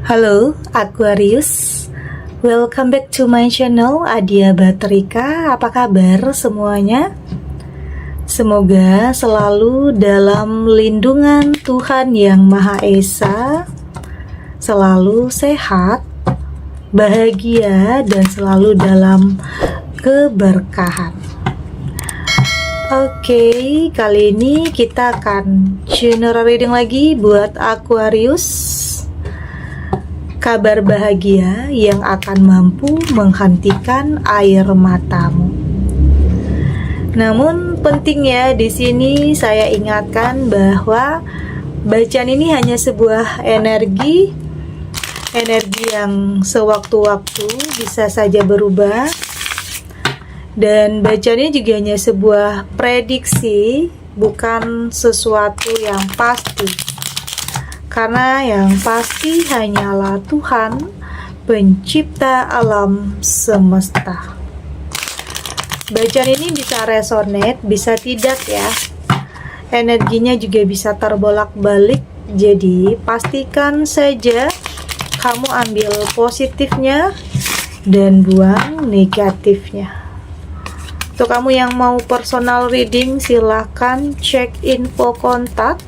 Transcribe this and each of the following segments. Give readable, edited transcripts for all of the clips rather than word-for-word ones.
Halo Aquarius, welcome back to my channel Adia Batrika. Apa kabar semuanya? Semoga selalu dalam lindungan Tuhan Yang Maha Esa, selalu sehat, bahagia, dan selalu dalam keberkahan. Oke, kali ini kita akan general reading lagi buat Aquarius. Kabar bahagia yang akan mampu menghentikan air matamu. Namun pentingnya di sini saya ingatkan bahwa bacaan ini hanya sebuah energi yang sewaktu-waktu bisa saja berubah, dan bacaannya juga hanya sebuah prediksi, bukan sesuatu yang pasti. Karena yang pasti hanyalah Tuhan, pencipta alam semesta. Bacaan ini bisa resonate, bisa tidak ya. Energinya juga bisa terbolak-balik. Jadi pastikan saja kamu ambil positifnya dan buang negatifnya. Untuk kamu yang mau personal reading, silahkan cek info kontak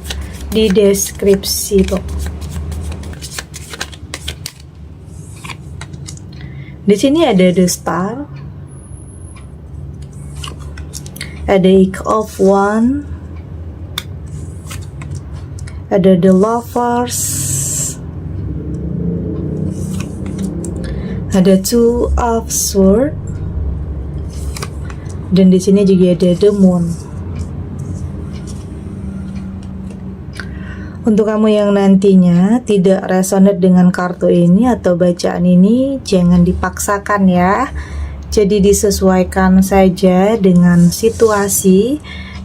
di deskripsi box. Di sini ada the star, ada Eight of Wands, ada the lovers, ada Two of Swords, dan di sini juga ada the moon. Untuk kamu yang nantinya tidak resonate dengan kartu ini atau bacaan ini, jangan dipaksakan ya. Jadi disesuaikan saja dengan situasi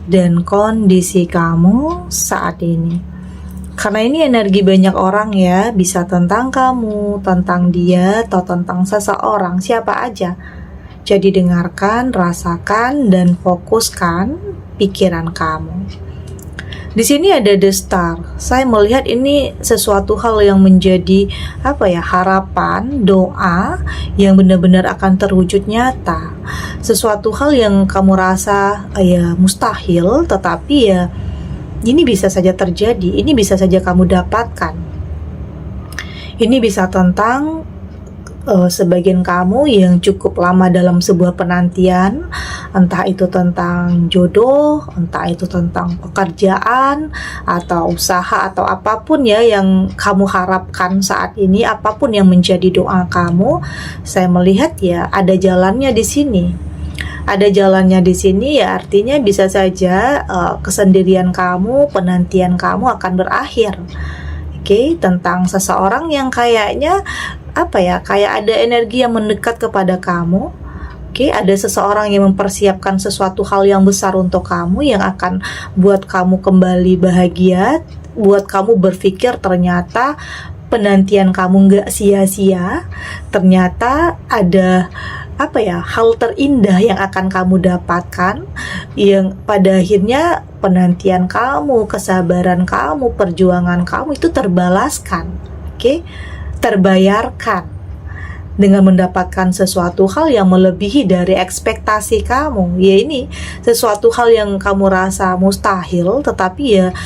dan kondisi kamu saat ini. Karena ini energi banyak orang ya, bisa tentang kamu, tentang dia, atau tentang seseorang, siapa aja. Jadi dengarkan, rasakan, dan fokuskan pikiran kamu. Di sini ada the star. Saya melihat ini sesuatu hal yang menjadi harapan, doa yang benar-benar akan terwujud nyata. Sesuatu hal yang kamu rasa mustahil, tetapi ya ini bisa saja terjadi. Ini bisa saja kamu dapatkan. Ini bisa tentang sebagian kamu yang cukup lama dalam sebuah penantian, entah itu tentang jodoh, entah itu tentang pekerjaan atau usaha atau apapun ya yang kamu harapkan saat ini, apapun yang menjadi doa kamu, saya melihat ya ada jalannya di sini. Ada jalannya di sini ya artinya bisa saja kesendirian kamu, penantian kamu akan berakhir. Tentang seseorang yang kayaknya kayak ada energi yang mendekat kepada kamu. Ada seseorang yang mempersiapkan sesuatu hal yang besar untuk kamu yang akan buat kamu kembali bahagia, buat kamu berpikir ternyata penantian kamu nggak sia-sia, ternyata ada hal terindah yang akan kamu dapatkan, yang pada akhirnya penantian kamu, kesabaran kamu, perjuangan kamu itu terbalaskan, terbayarkan dengan mendapatkan sesuatu hal yang melebihi dari ekspektasi kamu. Ya ini sesuatu hal yang kamu rasa mustahil, tetapi ya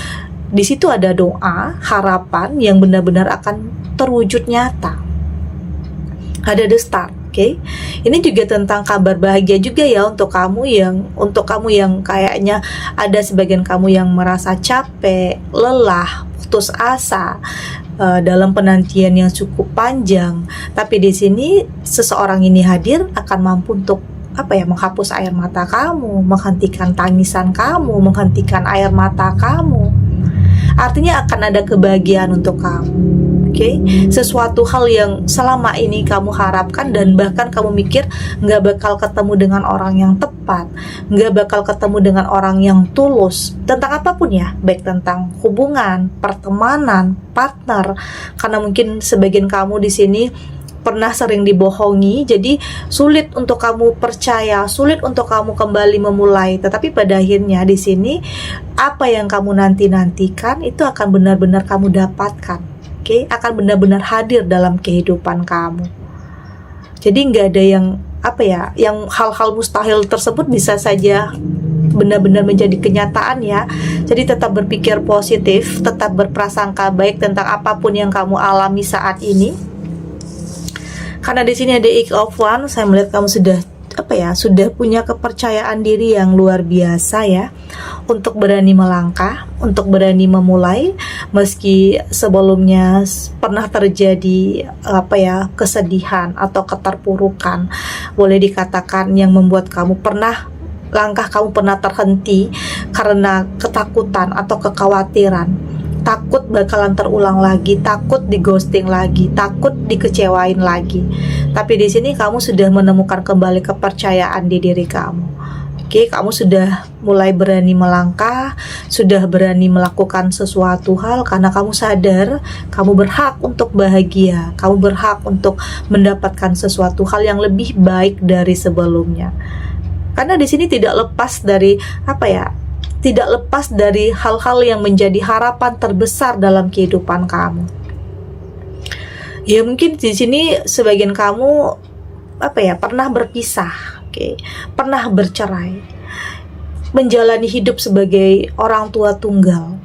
di situ ada doa, harapan yang benar-benar akan terwujud nyata. Ada the star. Ini juga tentang kabar bahagia juga ya untuk kamu yang kayaknya ada sebagian kamu yang merasa capek, lelah, putus asa dalam penantian yang cukup panjang. Tapi di sini seseorang ini hadir akan mampu untuk menghapus air mata kamu, menghentikan tangisan kamu, menghentikan air mata kamu. Artinya akan ada kebahagiaan untuk kamu. Sesuatu hal yang selama ini kamu harapkan dan bahkan kamu mikir nggak bakal ketemu dengan orang yang tepat, nggak bakal ketemu dengan orang yang tulus tentang apapun ya, baik tentang hubungan, pertemanan, partner. Karena mungkin sebagian kamu di sini pernah sering dibohongi, jadi sulit untuk kamu percaya, sulit untuk kamu kembali memulai. Tetapi pada akhirnya di sini apa yang kamu nantikan itu akan benar-benar kamu dapatkan. Oke, akan benar-benar hadir dalam kehidupan kamu. Jadi nggak ada yang yang hal-hal mustahil tersebut bisa saja benar-benar menjadi kenyataan ya. Jadi tetap berpikir positif, tetap berprasangka baik tentang apapun yang kamu alami saat ini. Karena di sini ada Eight of Wands, saya melihat kamu sudah punya kepercayaan diri yang luar biasa ya, untuk berani melangkah, untuk berani memulai meski sebelumnya pernah terjadi kesedihan atau keterpurukan, boleh dikatakan, yang membuat langkah kamu pernah terhenti karena ketakutan atau kekhawatiran. Takut bakalan terulang lagi, takut di ghosting lagi, takut dikecewain lagi. Tapi di sini kamu sudah menemukan kembali kepercayaan di diri kamu. Oke, kamu sudah mulai berani melangkah, sudah berani melakukan sesuatu hal karena kamu sadar kamu berhak untuk bahagia, kamu berhak untuk mendapatkan sesuatu hal yang lebih baik dari sebelumnya. Karena di sini tidak lepas dari hal-hal yang menjadi harapan terbesar dalam kehidupan kamu. Ya mungkin di sini sebagian kamu pernah berpisah, pernah bercerai, menjalani hidup sebagai orang tua tunggal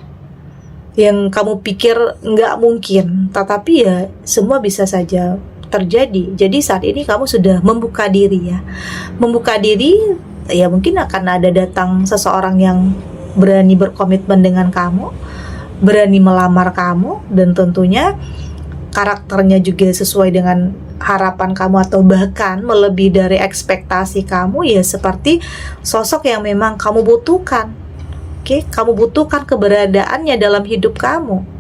yang kamu pikir nggak mungkin, tetapi ya semua bisa saja terjadi. Jadi saat ini kamu sudah membuka diri ya, mungkin akan ada datang seseorang yang berani berkomitmen dengan kamu, berani melamar kamu, dan tentunya karakternya juga sesuai dengan harapan kamu atau bahkan melebihi dari ekspektasi kamu, ya seperti sosok yang memang kamu butuhkan. Kamu butuhkan keberadaannya dalam hidup kamu.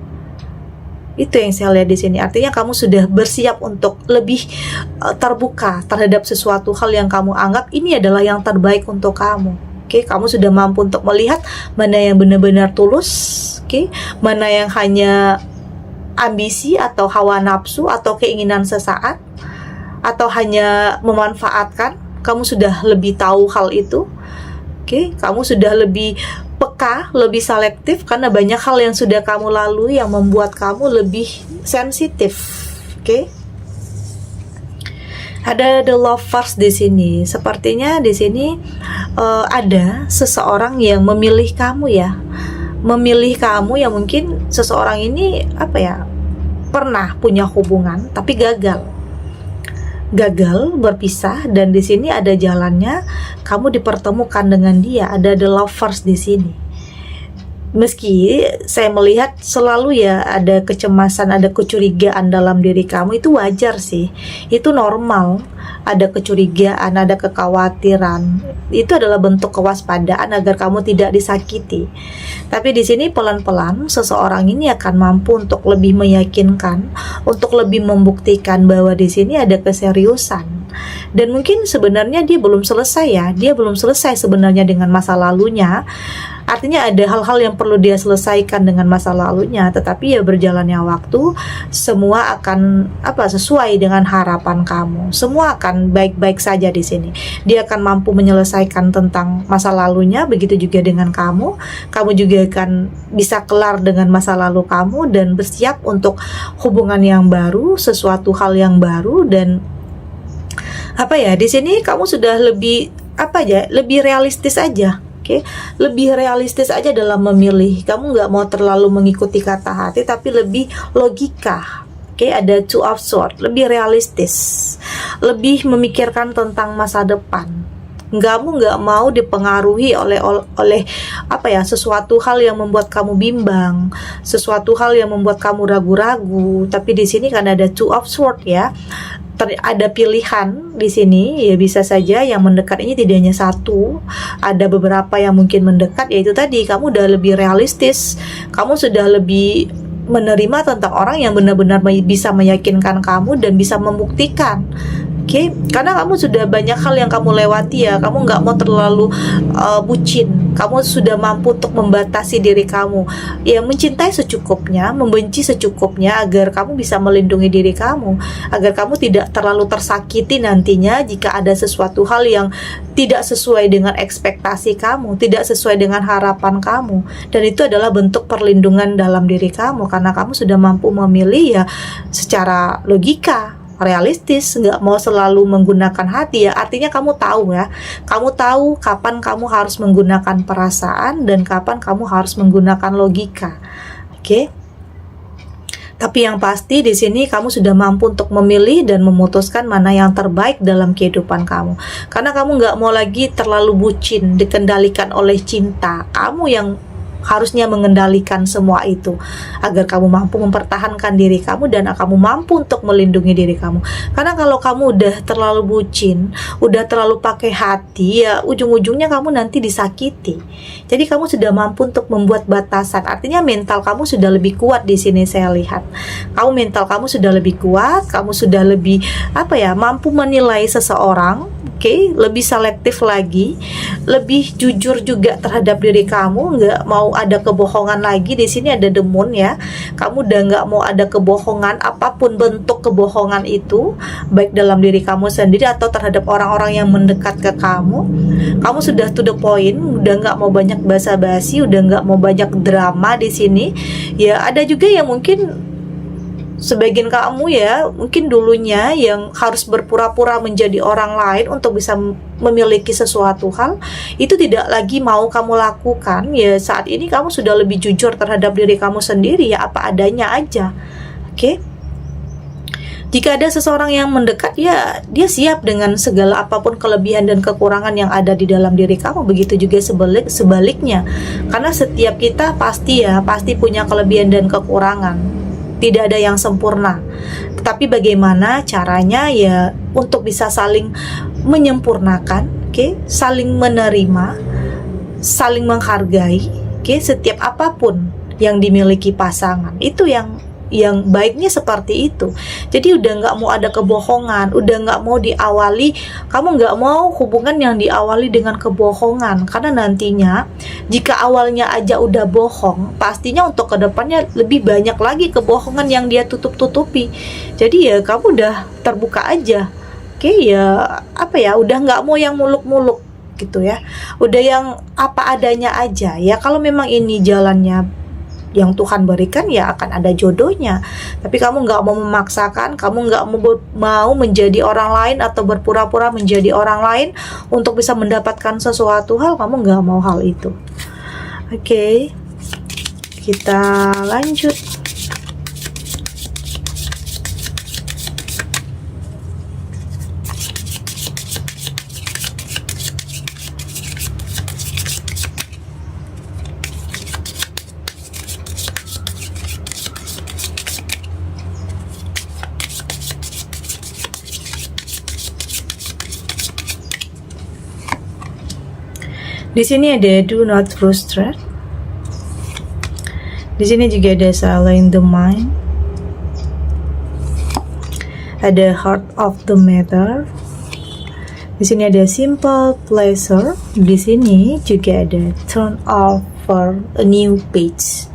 Itu yang saya lihat di sini. Artinya kamu sudah bersiap untuk lebih terbuka terhadap sesuatu hal yang kamu anggap ini adalah yang terbaik untuk kamu. Kamu sudah mampu untuk melihat mana yang benar-benar tulus, mana yang hanya ambisi atau hawa nafsu atau keinginan sesaat atau hanya memanfaatkan. Kamu sudah lebih tahu hal itu. Kamu sudah lebih peka, lebih selektif karena banyak hal yang sudah kamu lalui yang membuat kamu lebih sensitif. Ada the lovers di sini. Sepertinya di sini ada seseorang yang memilih kamu ya. Memilih kamu yang mungkin seseorang ini pernah punya hubungan tapi gagal berpisah, dan di sini ada jalannya kamu dipertemukan dengan dia. Ada the lovers di sini. Meski saya melihat selalu ya ada kecemasan, ada kecurigaan dalam diri kamu, itu wajar sih, itu normal. Ada kecurigaan, ada kekhawatiran, itu adalah bentuk kewaspadaan agar kamu tidak disakiti. Tapi di sini pelan-pelan seseorang ini akan mampu untuk lebih meyakinkan, untuk lebih membuktikan bahwa di sini ada keseriusan. Dan mungkin sebenarnya dia belum selesai sebenarnya dengan masa lalunya. Artinya ada hal-hal yang perlu dia selesaikan dengan masa lalunya, tetapi ya berjalannya waktu semua akan sesuai dengan harapan kamu. Semua akan baik-baik saja di sini. Dia akan mampu menyelesaikan tentang masa lalunya, begitu juga dengan kamu. Kamu juga akan bisa kelar dengan masa lalu kamu dan bersiap untuk hubungan yang baru, sesuatu hal yang baru. Dan di sini kamu sudah lebih realistis aja. Lebih realistis aja dalam memilih. Kamu nggak mau terlalu mengikuti kata hati, tapi lebih logika. Ada two of swords, lebih realistis, lebih memikirkan tentang masa depan. Kamu nggak mau dipengaruhi oleh sesuatu hal yang membuat kamu bimbang, sesuatu hal yang membuat kamu ragu-ragu. Tapi di sini kan ada two of swords ya. Ada pilihan di sini, ya bisa saja yang mendekat ini tidak hanya satu, ada beberapa yang mungkin mendekat, yaitu tadi kamu udah lebih realistis, kamu sudah lebih menerima tentang orang yang benar-benar bisa meyakinkan kamu dan bisa membuktikan Oke, karena kamu sudah banyak hal yang kamu lewati ya, kamu nggak mau terlalu bucin, kamu sudah mampu untuk membatasi diri kamu, ya mencintai secukupnya, membenci secukupnya agar kamu bisa melindungi diri kamu, agar kamu tidak terlalu tersakiti nantinya jika ada sesuatu hal yang tidak sesuai dengan ekspektasi kamu, tidak sesuai dengan harapan kamu, dan itu adalah bentuk perlindungan dalam diri kamu karena kamu sudah mampu memilih ya secara logika, realistis, nggak mau selalu menggunakan hati ya. Artinya kamu tahu ya, kamu tahu kapan kamu harus menggunakan perasaan dan kapan kamu harus menggunakan logika. Oke. Tapi yang pasti di sini kamu sudah mampu untuk memilih dan memutuskan mana yang terbaik dalam kehidupan kamu. Karena kamu nggak mau lagi terlalu bucin, dikendalikan oleh cinta. Kamu yang harusnya mengendalikan semua itu agar kamu mampu mempertahankan diri kamu dan kamu mampu untuk melindungi diri kamu. Karena kalau kamu udah terlalu bucin, udah terlalu pakai hati, ya ujung-ujungnya kamu nanti disakiti. Jadi kamu sudah mampu untuk membuat batasan. Artinya mental kamu sudah lebih kuat di sini saya lihat. Mental kamu sudah lebih kuat, kamu sudah lebih mampu menilai seseorang. Oke, lebih selektif lagi, lebih jujur juga terhadap diri kamu, nggak mau ada kebohongan lagi. Di sini ada the moon ya, kamu udah nggak mau ada kebohongan, apapun bentuk kebohongan itu, baik dalam diri kamu sendiri atau terhadap orang-orang yang mendekat ke kamu. Kamu sudah to the point, udah nggak mau banyak basa-basi, udah nggak mau banyak drama di sini. Ya ada juga yang mungkin sebagian kamu ya, mungkin dulunya yang harus berpura-pura menjadi orang lain untuk bisa memiliki sesuatu hal, itu tidak lagi mau kamu lakukan. Ya saat ini kamu sudah lebih jujur terhadap diri kamu sendiri, ya apa adanya aja. Oke. Jika ada seseorang yang mendekat, ya dia siap dengan segala apapun kelebihan dan kekurangan yang ada di dalam diri kamu. Begitu juga sebaliknya. Karena setiap kita pasti punya kelebihan dan kekurangan. Tidak ada yang sempurna. Tetapi bagaimana caranya ya untuk bisa saling menyempurnakan, saling menerima, saling menghargai, setiap apapun yang dimiliki pasangan. Itu yang baiknya seperti itu. Jadi udah nggak mau ada kebohongan, udah nggak mau diawali, kamu nggak mau hubungan yang diawali dengan kebohongan, karena nantinya jika awalnya aja udah bohong, pastinya untuk kedepannya lebih banyak lagi kebohongan yang dia tutup-tutupi. Jadi ya kamu udah terbuka aja, udah nggak mau yang muluk-muluk gitu ya, udah yang apa adanya aja ya. Kalau memang ini jalannya yang Tuhan berikan, ya akan ada jodohnya. Tapi kamu nggak mau memaksakan, kamu nggak mau menjadi orang lain atau berpura-pura menjadi orang lain untuk bisa mendapatkan sesuatu hal, kamu nggak mau hal itu. Oke, kita lanjut. Di sini ada do not frustrate. Di sini juga ada silent the mind. Ada heart of the matter. Di sini ada simple pleasure. Di sini juga ada turn over a new page.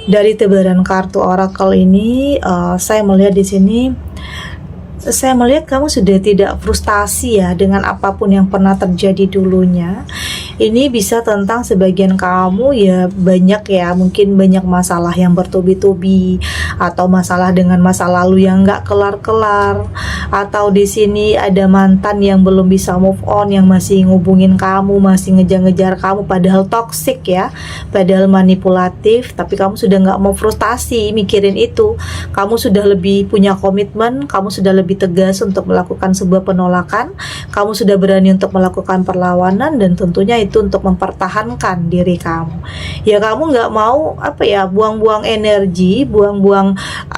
Dari tebaran kartu oracle ini, saya melihat di sini. Saya melihat kamu sudah tidak frustasi ya dengan apapun yang pernah terjadi dulunya. Ini bisa tentang sebagian kamu ya banyak ya, mungkin banyak masalah yang bertubi-tubi, atau masalah dengan masa lalu yang nggak kelar-kelar, atau di sini ada mantan yang belum bisa move on, yang masih ngubungin kamu, masih ngejar-ngejar kamu, padahal toxic ya, padahal manipulatif. Tapi kamu sudah nggak mau frustasi mikirin itu. Kamu sudah lebih punya komitmen, kamu sudah lebih tegas untuk melakukan sebuah penolakan, kamu sudah berani untuk melakukan perlawanan, dan tentunya itu untuk mempertahankan diri kamu. Ya kamu nggak mau buang-buang energi, buang-buang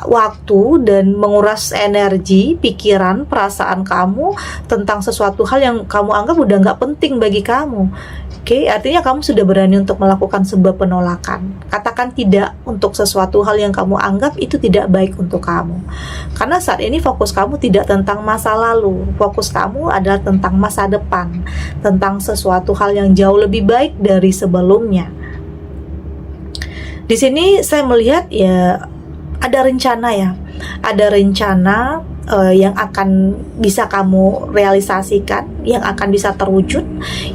waktu dan menguras energi, pikiran, perasaan kamu tentang sesuatu hal yang kamu anggap udah nggak penting bagi kamu. Oke, artinya kamu sudah berani untuk melakukan sebuah penolakan. Katakan tidak untuk sesuatu hal yang kamu anggap itu tidak baik untuk kamu. Karena saat ini fokus kamu tidak tentang masa lalu, fokus kamu adalah tentang masa depan, tentang sesuatu hal yang jauh lebih baik dari sebelumnya. Di sini saya melihat ya ada rencana ya, ada rencana yang akan bisa kamu realisasikan, yang akan bisa terwujud,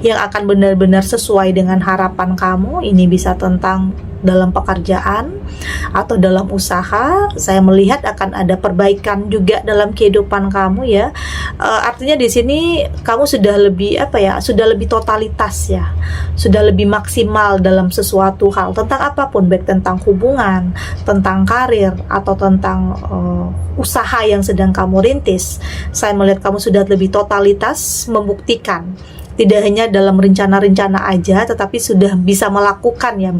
yang akan benar-benar sesuai dengan harapan kamu. Ini bisa tentang dalam pekerjaan atau dalam usaha. Saya melihat akan ada perbaikan juga dalam kehidupan kamu ya. Artinya di sini kamu sudah lebih sudah lebih totalitas ya, sudah lebih maksimal dalam sesuatu hal, tentang apapun, baik tentang hubungan, tentang karir, atau tentang usaha yang sedang kamu rintis. Saya melihat kamu sudah lebih totalitas membuktikan, tidak hanya dalam rencana-rencana aja, tetapi sudah bisa melakukan ya,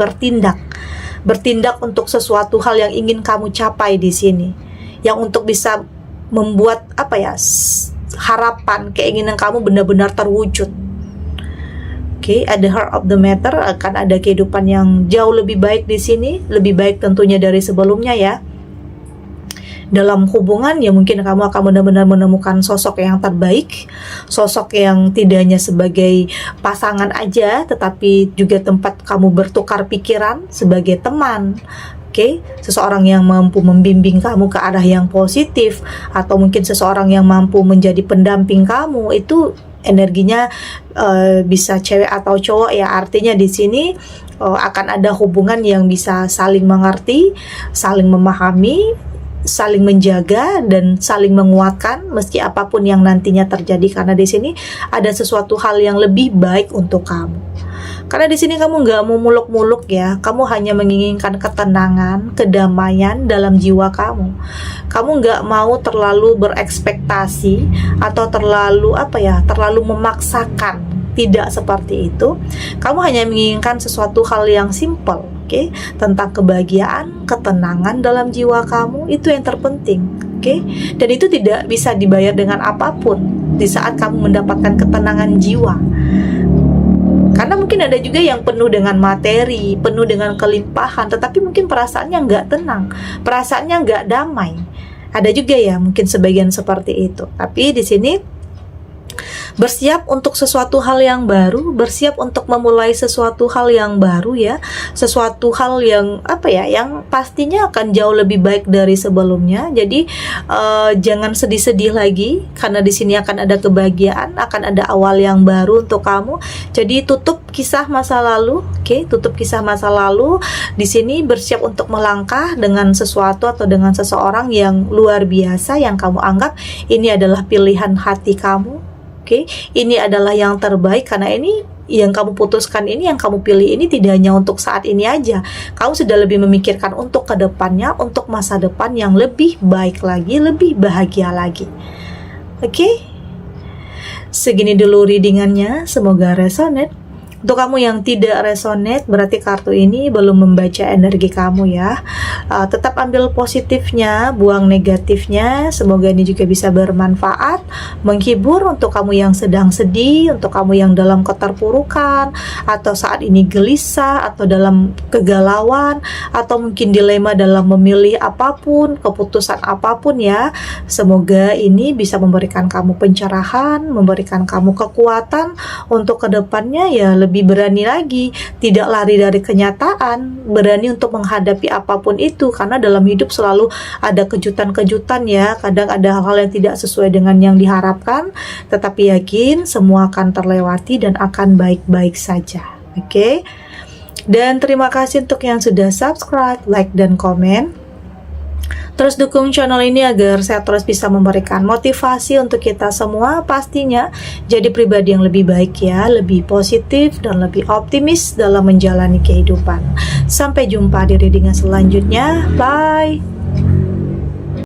bertindak untuk sesuatu hal yang ingin kamu capai di sini, yang untuk bisa membuat harapan, keinginan kamu benar-benar terwujud. Oke, ada heart of the matter, akan ada kehidupan yang jauh lebih baik di sini, lebih baik tentunya dari sebelumnya ya. Dalam hubungan ya mungkin kamu akan benar-benar menemukan sosok yang terbaik, sosok yang tidak hanya sebagai pasangan aja, tetapi juga tempat kamu bertukar pikiran sebagai teman. Oke, seseorang yang mampu membimbing kamu ke arah yang positif, atau mungkin seseorang yang mampu menjadi pendamping kamu. Itu energinya bisa cewek atau cowok ya. Artinya di sini akan ada hubungan yang bisa saling mengerti, saling memahami, saling menjaga, dan saling menguatkan meski apapun yang nantinya terjadi, karena di sini ada sesuatu hal yang lebih baik untuk kamu. Karena di sini kamu nggak mau muluk-muluk ya, kamu hanya menginginkan ketenangan, kedamaian dalam jiwa kamu. Kamu nggak mau terlalu berekspektasi atau terlalu memaksakan. Tidak seperti itu. Kamu hanya menginginkan sesuatu hal yang simple, oke? Tentang kebahagiaan, ketenangan dalam jiwa kamu, itu yang terpenting, oke? Dan itu tidak bisa dibayar dengan apapun di saat kamu mendapatkan ketenangan jiwa. Karena mungkin ada juga yang penuh dengan materi, penuh dengan kelimpahan, tetapi mungkin perasaannya nggak tenang, perasaannya nggak damai. Ada juga ya mungkin sebagian seperti itu. Tapi di sini bersiap untuk sesuatu hal yang baru, bersiap untuk memulai sesuatu hal yang baru ya, sesuatu hal yang yang pastinya akan jauh lebih baik dari sebelumnya. Jadi jangan sedih-sedih lagi, karena di sini akan ada kebahagiaan, akan ada awal yang baru untuk kamu. Jadi tutup kisah masa lalu, oke? Tutup kisah masa lalu. Di sini bersiap untuk melangkah dengan sesuatu atau dengan seseorang yang luar biasa, yang kamu anggap ini adalah pilihan hati kamu. Oke, ini adalah yang terbaik, karena ini yang kamu putuskan, ini yang kamu pilih, ini tidak hanya untuk saat ini aja. Kamu sudah lebih memikirkan untuk kedepannya, untuk masa depan yang lebih baik lagi, lebih bahagia lagi. Oke, segini dulu readingannya, semoga resonate. Untuk kamu yang tidak resonate, berarti kartu ini belum membaca energi kamu ya. Tetap ambil positifnya, buang negatifnya. Semoga ini juga bisa bermanfaat, menghibur untuk kamu yang sedang sedih, untuk kamu yang dalam keterpurukan, atau saat ini gelisah, atau dalam kegalauan, atau mungkin dilema dalam memilih apapun, keputusan apapun ya. Semoga ini bisa memberikan kamu pencerahan, memberikan kamu kekuatan untuk kedepannya ya, lebih berani lagi, tidak lari dari kenyataan, berani untuk menghadapi apapun itu, karena dalam hidup selalu ada kejutan-kejutan ya. Kadang ada hal-hal yang tidak sesuai dengan yang diharapkan, tetapi yakin semua akan terlewati dan akan baik-baik saja. Oke? Dan terima kasih untuk yang sudah subscribe, like, dan komen. Terus dukung channel ini agar saya terus bisa memberikan motivasi untuk kita semua, pastinya jadi pribadi yang lebih baik ya, lebih positif dan lebih optimis dalam menjalani kehidupan. Sampai jumpa di readingan selanjutnya. Bye.